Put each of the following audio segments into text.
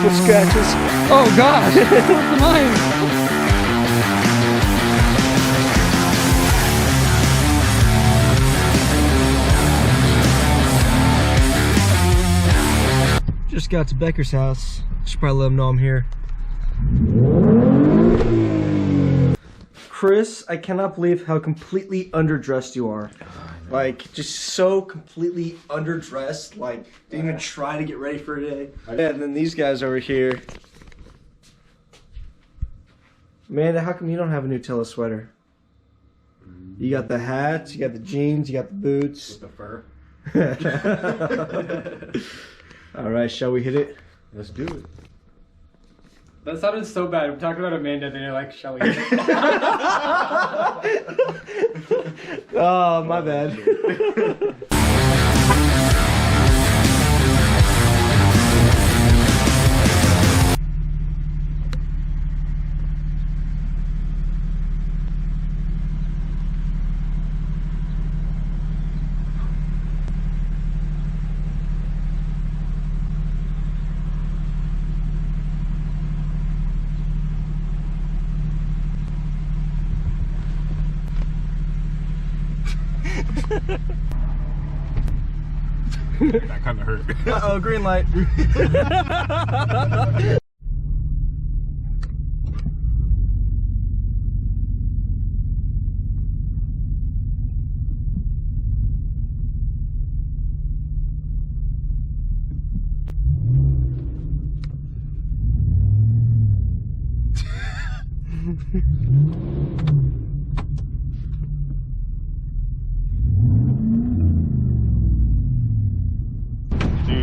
with scratches. Oh gosh, what's mine? Just got to Becker's house. Should probably let him know I'm here. Chris, I cannot believe how completely underdressed you are. Like, just so completely underdressed. Like, didn't even try to get ready for a day. And then these guys over here. Amanda, how come you don't have a Nutella sweater? You got the hats, you got the jeans, you got the boots. With the fur. All right, shall we hit it? Let's do it. That sounded so bad. We're talking about Amanda, then you're like, shall we? Oh, my bad. That kind of hurt. Uh-oh, green light.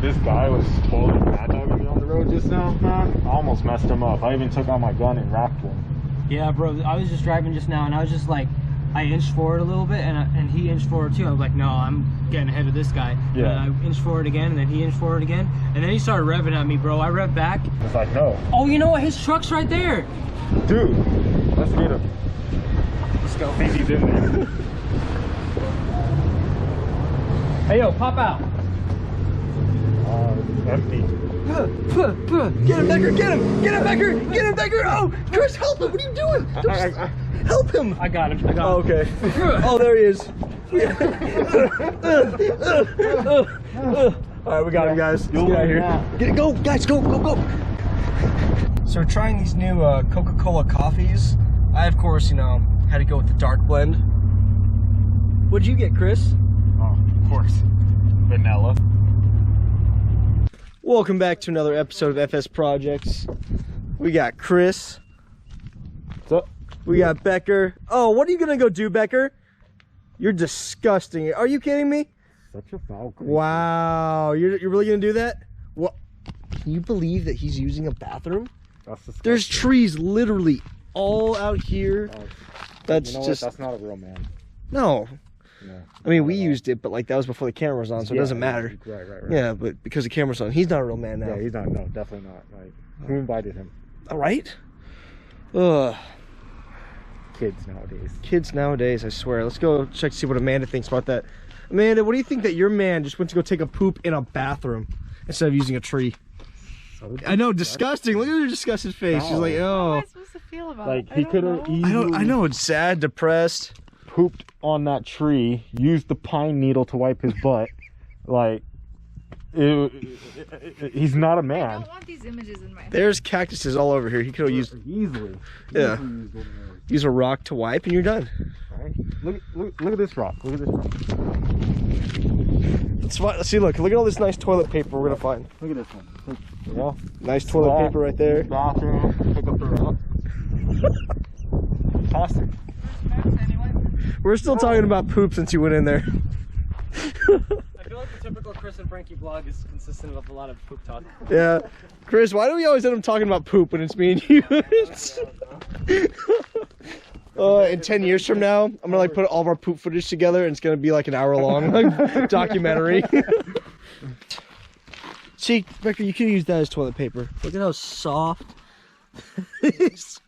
This guy was totally mad dogging me on the road just now, man. I almost messed him up. I even took out my gun and racked him. Yeah, bro. I was just driving just now, and I was just like, I inched forward a little bit, and he inched forward too. I was like, no, I'm getting ahead of this guy. Yeah. And I inched forward again, and then he inched forward again, and then he started revving at me, bro. I revved back. It's like, no. Oh, you know what? His truck's right there. Dude, let's get him. Let's go. See if he's in there. Hey, yo, pop out. Empty. Get him, Becker! Get him! Get him, Becker! Get him, Becker! Oh, Chris, help him! What are you doing? Help him! I got him. I got him. Oh, okay. Oh, there he is. All right, we got him, guys. Let's get out of here. Get it, go, guys! Go, go, go! So we're trying these new Coca-Cola coffees. I, of course, you know, had to go with the dark blend. What'd you get, Chris? Oh, of course. Vanilla. Welcome back to another episode of FS Projects. We got Chris. What's up? We got Becker. Oh, what are you gonna go do, Becker? You're disgusting. Are you kidding me? Such a foul creature. Wow, you're really gonna do that? What? Can you believe that he's using a bathroom? That's disgusting. There's trees literally all out here. That's you know just what? That's not a real man. no. No. I mean, we used it, but like that was before the camera was on, so it doesn't matter. Right. Yeah, but because the camera's on, he's not a real man now. Yeah, he's not. No, definitely not. Like, who invited him? All right. Ugh. Kids nowadays. Kids nowadays, I swear. Let's go check to see what Amanda thinks about that. Amanda, what do you think that your man just went to go take a poop in a bathroom instead of using a tree? So I know, disgusting. Look at her disgusted face. She's like, How oh. am I supposed to feel about like it? he could have I know, it's sad, depressed. pooped on that tree, used the pine needle to wipe his butt. Like, he's not a I man. don't want these images in my head. There's cactuses all over here. He could have used Easily. Yeah. Easily used one of those. use a rock to wipe and you're done. Right? Look at this rock. Look at this rock. Let's find, let's see, look at all this nice toilet paper we're gonna find. Look at this one. Yeah. Nice toilet paper right there. Bathroom. Pick up the rock. Toss it. We're still talking about poop since you went in there. I feel like the typical Chris and Frankie vlog is consistent of a lot of poop talk. Yeah. Chris, why do we always end up talking about poop when it's me and you? In 10 years from now, I'm gonna like put all of our poop footage together and it's gonna be like an hour-long like, documentary. See, Becker, you could use that as toilet paper. Look at how soft it is.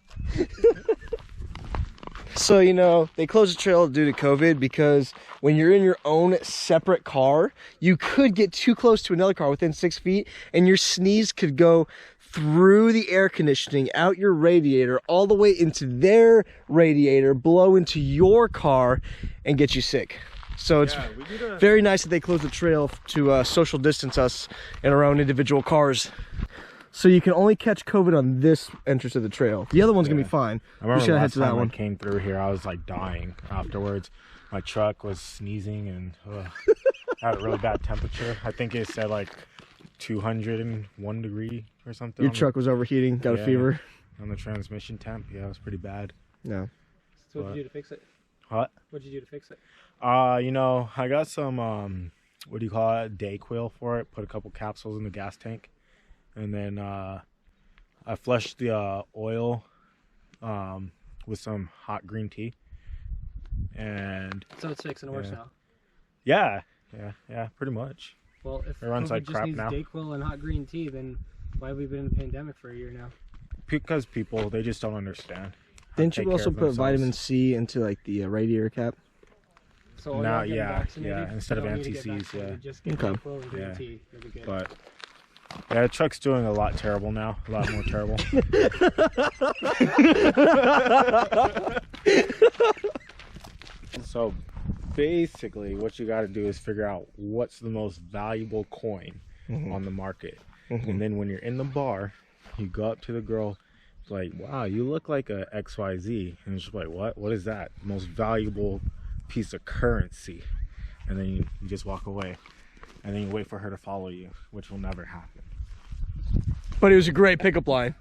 So, you know, they closed the trail due to COVID because when you're in your own separate car, you could get too close to another car within 6 feet and your sneeze could go through the air conditioning, out your radiator, all the way into their radiator, blow into your car, and get you sick. So it's very nice that they closed the trail to social distance us in our own individual cars. So you can only catch COVID on this entrance of the trail. The other one's gonna be fine. I remember we should last head to that time one. I came through here, I was like dying afterwards. My truck was sneezing and had a really bad temperature. I think it said like 201 degree or something. Your truck was overheating, got a fever. On the transmission temp, yeah, it was pretty bad. No. So what did you do to fix it? What? What did you do to fix it? You know, I got some what do you call it? Dayquil for it. Put a couple capsules in the gas tank, and then I flushed the oil with some hot green tea. And So it's fixing worse now. Yeah, pretty much. Well, if it runs COVID like just crap needs now. Dayquil and hot green tea, then why have we been in the pandemic for a year now? Because people, they just don't understand. Didn't you also put vitamin C into like the radiator cap? So all Now, y'all getting vaccinated, yeah, instead you of don't need to get anti-Cs, vaccinated, yeah. Just get Okay. Dayquil and green Yeah. tea. You'll be good. But yeah, the truck's doing a lot terrible now. A lot more terrible. So basically what you got to do is figure out what's the most valuable coin on the market. And then when you're in the bar, you go up to the girl, like, wow, you look like a XYZ. And she's like, what is that? Most valuable piece of currency. And then you just walk away, and then you wait for her to follow you, which will never happen. But it was a great pickup line.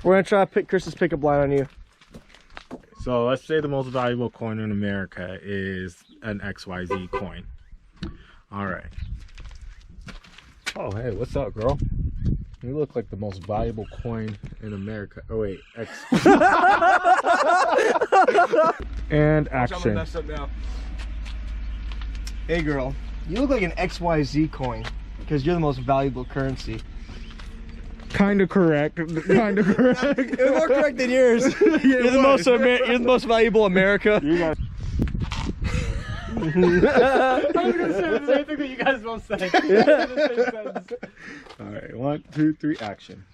We're gonna try to pick Chris's pickup line on you. So let's say the most valuable coin in America is an XYZ coin. All right. Oh, hey, what's up, girl? You look like the most valuable coin in America. Oh wait, X. And action. Up now. Hey girl, you look like an XYZ coin because you're the most valuable currency. Kind of correct. Kind of correct. You're more correct than yours. You're the most valuable America. You got. I was gonna say the same thing that you guys both said. All right, 1, 2, 3, action.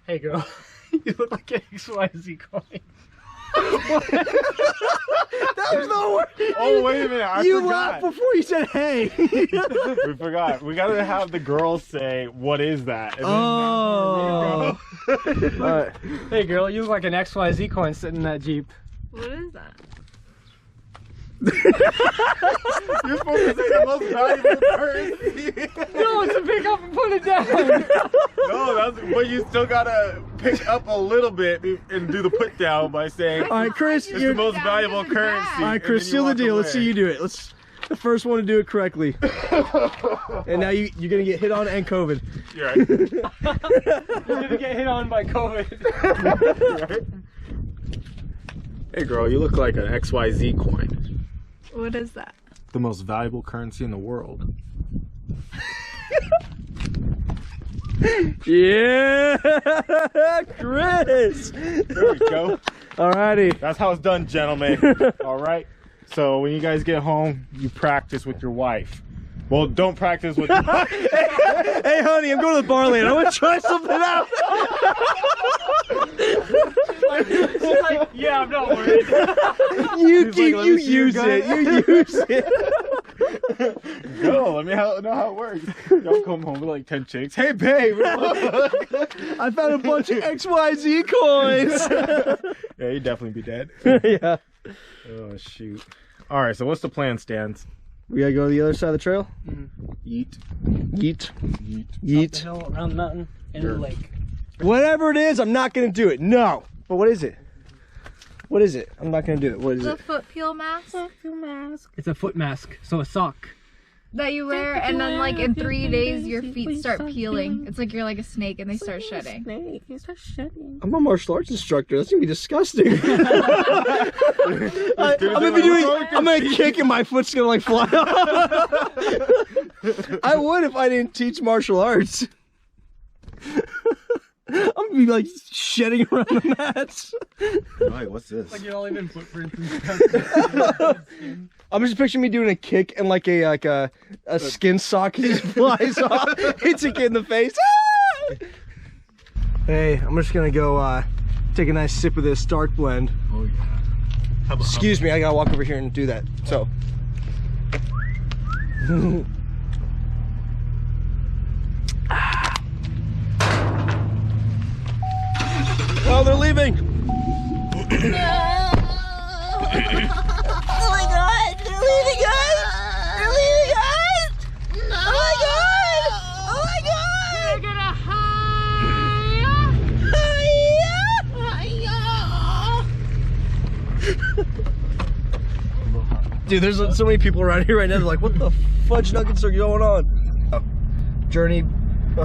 Hey girl, you look like an XYZ coin. That was the worst. Oh wait a minute! I You forgot. laughed before you said hey. We forgot. We gotta have the girls say, "What is that?" And then Oh. Alright. Hey girl, you look like an XYZ coin sitting in that Jeep. What is that? You're supposed to say the most valuable currency. No, it's a pick up and put it down. No, but you still gotta pick up a little bit and do the put down by saying, Alright, Chris, "It's you're the most valuable currency." Alright, Chris, seal the deal. Let's see you do it. Let's the first one to do it correctly. And now you're gonna get hit on and COVID. You're right. You're gonna get hit on by COVID. Right? Hey girl, you look like an XYZ coin. What is that? The most valuable currency in the world. Yeah, Chris. There we go. Alrighty. That's how it's done, gentlemen. All right. So when you guys get home, you practice with your wife. Well, don't practice with your wife. Hey, honey, I'm going to the bar later. I want to try something out. She's like, yeah, I'm not worried. You He's like, "Let me you see your use gun." it. You use it. Go, let me know how it works. Y'all come home with like 10 chicks. Hey, babe. I found a bunch of XYZ coins. Yeah, you'd definitely be dead. Yeah. Oh, shoot. All right, so what's the plan, Stans? We gotta go to the other side of the trail. Eat. Yeet. Eat. The Yeet. hill, around the mountain, into the lake. Whatever it is, I'm not gonna do it. No. But what is it? What is it? I'm not gonna do it. What is The it? foot peel mask It's a foot mask, so a sock. that you wear, and then like in 3 days your feet start peeling. It's like you're like a snake and they start shedding. I'm a martial arts instructor. That's gonna be disgusting. I'm gonna kick and my foot's gonna like fly off. I would if I didn't teach martial arts. I'm gonna be like shedding around the mats. Right, what's this? Like you're all even footprints and stuff. I'm just picturing me doing a kick and like a skin sock just flies off, hits a kid in the face. Hey, I'm just gonna go take a nice sip of this dark blend. Oh yeah. Excuse me, I gotta walk over here and do that. So. Oh, they're leaving. Oh my god, they're leaving us! They're leaving us! No. Oh my god! Oh my god! We're gonna Dude, there's so many people around here right now. They're like, what the fudge nuggets are going on? Oh, Journey,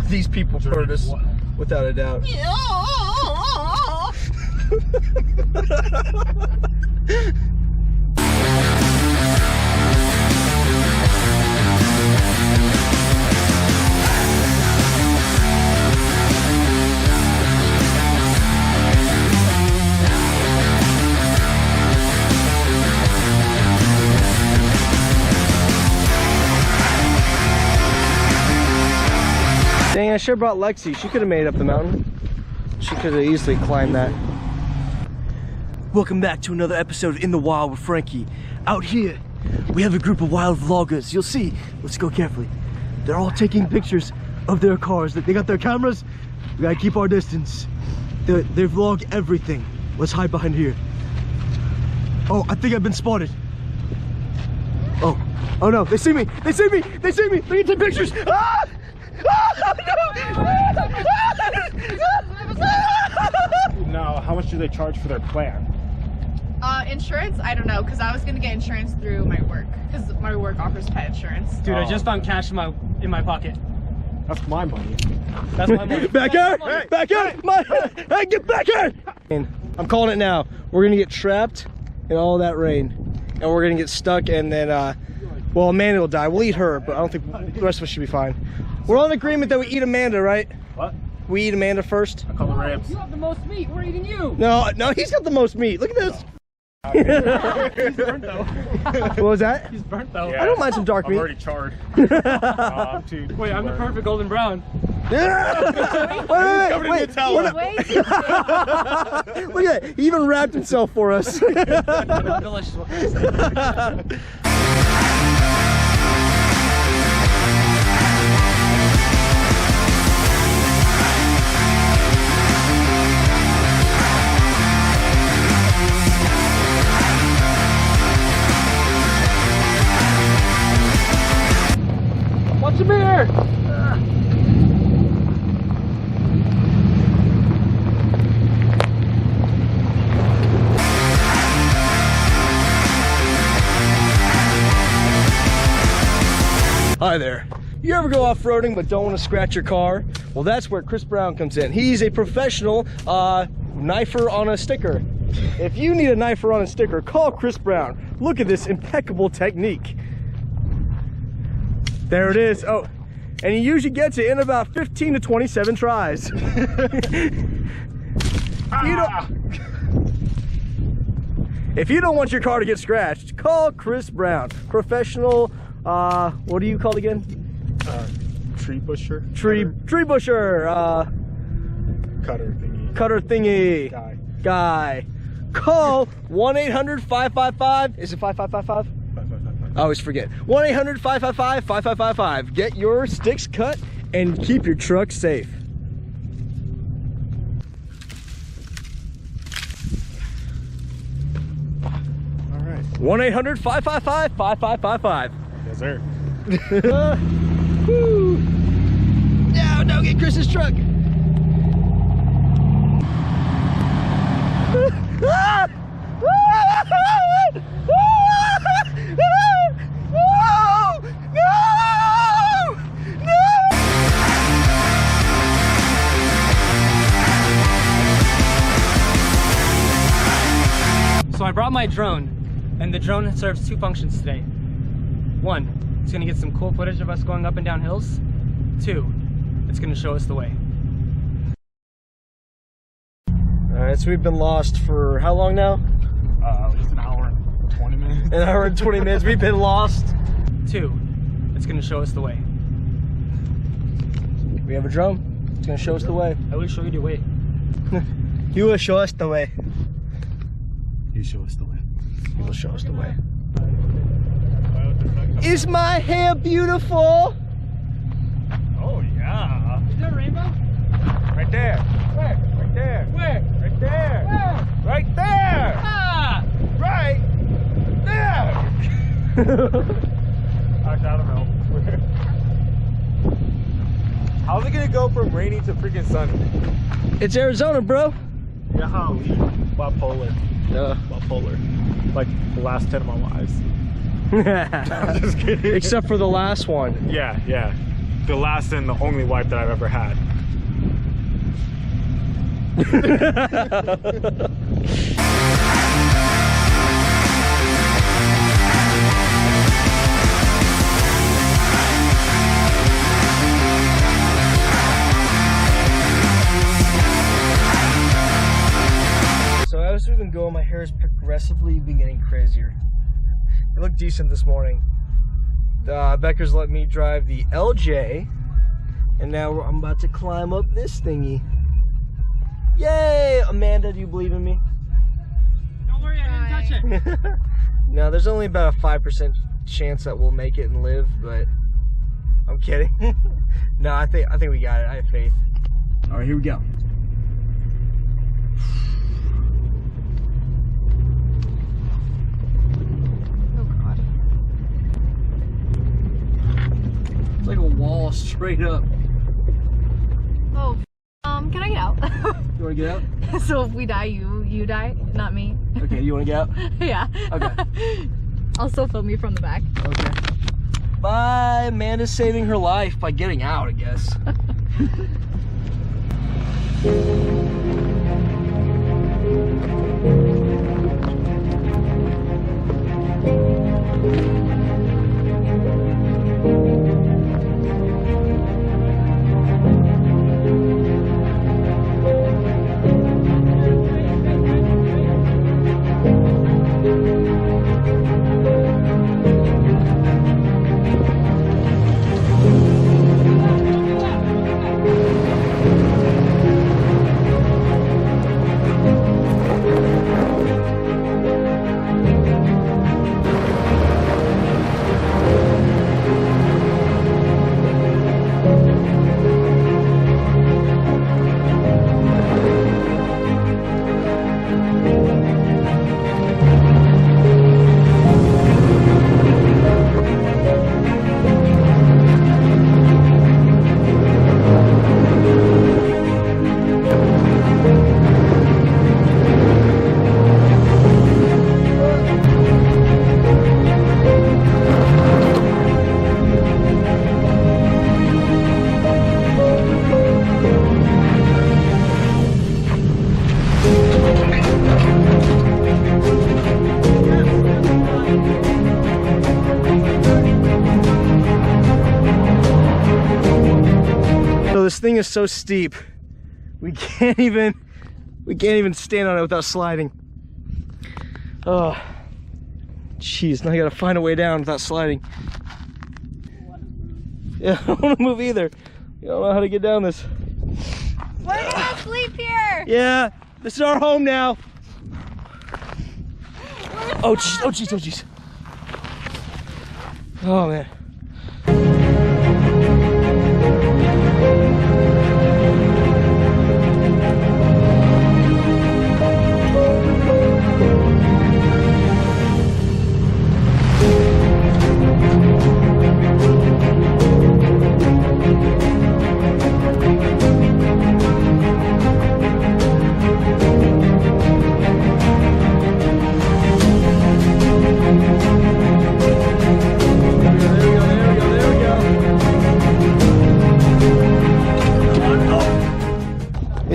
these people heard us without a doubt. Dang, I should have brought Lexi. She could have made it up the mountain. She could have easily climbed that. Welcome back to another episode of In the Wild with Frankie. Out here, we have a group of wild vloggers. You'll see. Let's go carefully. They're all taking pictures of their cars. They got their cameras. We gotta keep our distance. They vlog everything. Let's hide behind here. Oh, I think I've been spotted. Oh no, they see me. They see me. They see me. They can take pictures. Ah! Now, how much do they charge for their plan? Insurance? I don't know, because I was gonna get insurance through my work, because my work offers pet insurance. Dude, I just found cash in my pocket. That's my money. That's my money. Back here! Back here! Hey, get back here! I'm calling it now. We're gonna get trapped in all that rain, and we're gonna get stuck, and then well, Amanda will die. We'll eat her, but I don't think the rest of us should be fine. We're all in agreement that we eat Amanda, right? What? We eat Amanda first. I call the ribs. You have the most meat. We're eating you. No, he's got the most meat. Look at this. He's burnt though. What was that? He's burnt though. Yeah, I don't mind some dark I'm meat. already charred. Wait, I'm the perfect golden brown. Wait. Look at that. He even wrapped himself for us. Delicious. What can I say? What's the beer? Hi there. You ever go off-roading but don't want to scratch your car? Well, that's where Chris Brown comes in. He's a professional knifer on a sticker. If you need a knifer on a sticker, call Chris Brown. Look at this impeccable technique. There it is. Oh, and he usually gets it in about 15 to 27 tries. If you don't want your car to get scratched, call Chris Brown. Professional, what are you called again? Tree busher. Tree busher. Cutter thingy. Cutter thingy. Guy. Call 1-800-555. Is it 5555? I always forget. 1-800-555-5555. Get your sticks cut and keep your truck safe. All right. 1-800-555-5555. Yes, sir. No, get Chris's truck. So I brought my drone, and the drone serves two functions today. One, it's gonna get some cool footage of us going up and down hills. Two, it's gonna show us the way. Alright, so we've been lost for how long now? Just an hour and 20 minutes. An hour and 20 minutes. We've been lost. Two, it's gonna show us the way. We have a drone. It's gonna show us the way. I will show you the way. You will show us the way. You show us the way. You will show us the way. Is my hair beautiful? Oh yeah. Is there a rainbow? Right there. Where? Right there. Where? Right there. Where? Right there. Ah! Right there. Actually, I don't know. How's it gonna go from rainy to freaking sunny? It's Arizona, bro. Yeah, how bipolar. Yeah. Bipolar. Like the last 10 of my lives. I'm just kidding. Except for the last one. Yeah, yeah. The last and the only wife that I've ever had. So as we've been going, my hair has progressively been getting crazier. It looked decent this morning. Becker's let me drive the LJ, and now I'm about to climb up this thingy. Yay! Amanda, do you believe in me? Don't worry, I didn't touch it. No, there's only about a 5% chance that we'll make it and live, but I'm kidding. No, I think we got it. I have faith. All right, here we go. It's like a wall straight up. Oh, can I get out? You wanna get out? So if we die, you die, not me. Okay, you wanna get out? Yeah. Okay. I'll still film you from the back. Okay. Bye. Amanda's saving her life by getting out, I guess. This thing is so steep, we can't even stand on it without sliding. Oh, jeez! Now I gotta find a way down without sliding. Yeah, I don't want to move either. I don't know how to get down this. We're gonna sleep here. Yeah, this is our home now. Oh jeez! Oh jeez! Oh jeez! Oh man.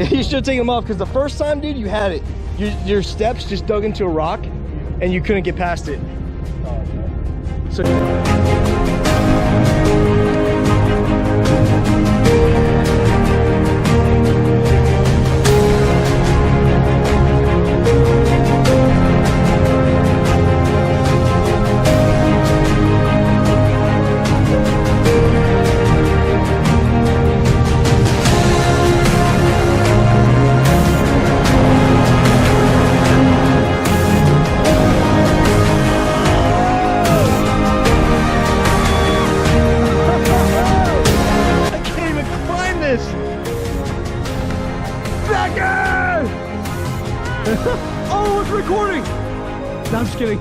You should take them off because the first time, dude, you had it. Your steps just dug into a rock and you couldn't get past it. So. I'm just kidding.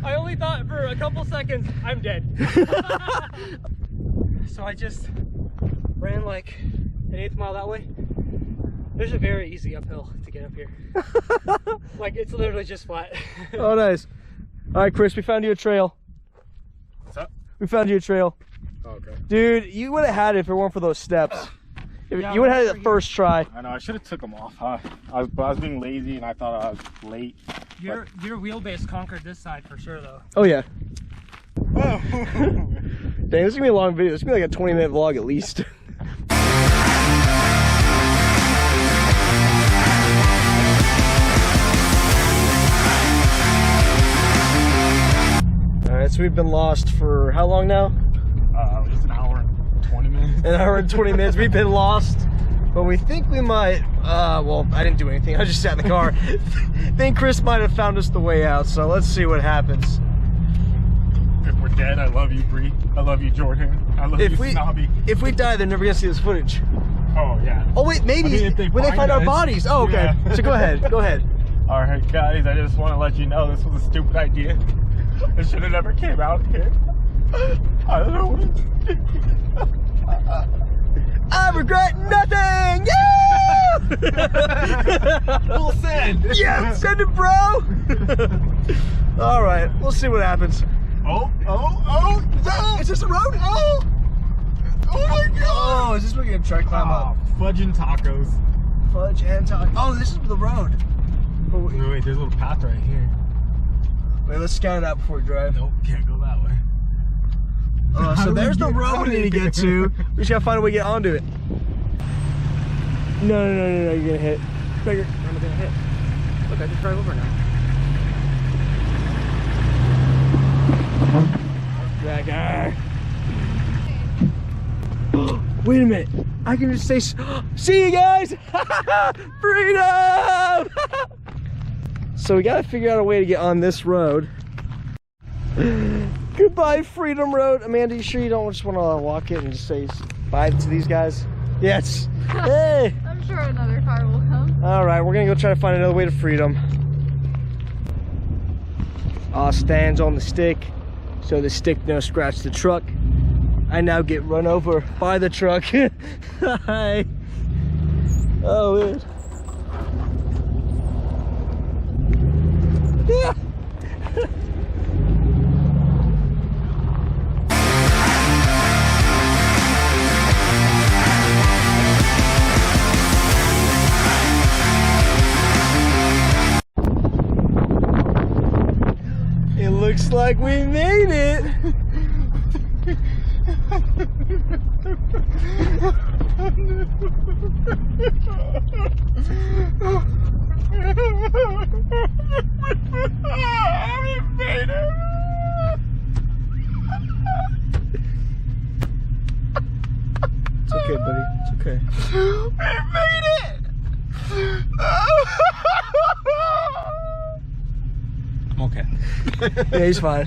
I only thought for a couple seconds, I'm dead. So I just ran like an 1/8 mile that way. There's a very easy uphill to get up here. Like it's literally just flat. Oh, nice. All right, Chris, we found you a trail. What's up? We found you a trail. Oh, okay. Dude, you would have had it if it weren't for those steps. Yeah, You would have had it first try. I know, I should have took them off, huh? I was being lazy and I thought I was late. Your wheelbase conquered this side for sure though. Oh, yeah. Oh. Dang, this is gonna be a long video. This is gonna be like a 20-minute vlog at least. Alright, so we've been lost for how long now? It's an hour and 20 minutes. An hour and 20 minutes. We've been lost, but we think we might, well, I didn't do anything. I just sat in the car. Think Chris might have found us the way out, so let's see what happens. If we're dead, I love you, Bree. I love you, Jordan. I love you, Snobby. If we die, they're never gonna see this footage. Oh, yeah. Oh wait, maybe I mean, when they find our us. bodies. Oh, okay. Yeah. So go ahead. Go ahead. All right, guys, I just want to let you know this was a stupid idea. It should have never came out here. I don't know what it's thinking. I regret nothing. Yeah! We'll send. Yeah, send it, bro. All right, we'll see what happens. Oh, Is this a road? oh my God. Oh, is this where you're gonna try to climb up? Fudge and tacos. Fudge and taco. Oh, this is the road. Oh, wait, Wait, there's a little path right here. let's scout it out before we drive. Nope, can't go that way. Oh, How so do we there's the get road out we need to of get to. We just gotta find a way to get onto it. No, you're gonna hit. Figure I'm gonna hit. Look, I just drive over now. That guy. Wait a minute. I can just say, see you guys! Freedom! So we gotta figure out a way to get on this road. Goodbye, Freedom Road. Amanda, you sure you don't just want to walk it and just say bye to these guys? Yes. Hey! I'm sure another car will come. Alright, we're gonna go try to find another way to freedom. Stands on the stick, so the stick no scratch the truck. I now get run over by the truck. Hi. Oh, weird. Yeah. It looks like we made it. It's okay, buddy. It's okay. We made it! I'm okay. Yeah, he's fine.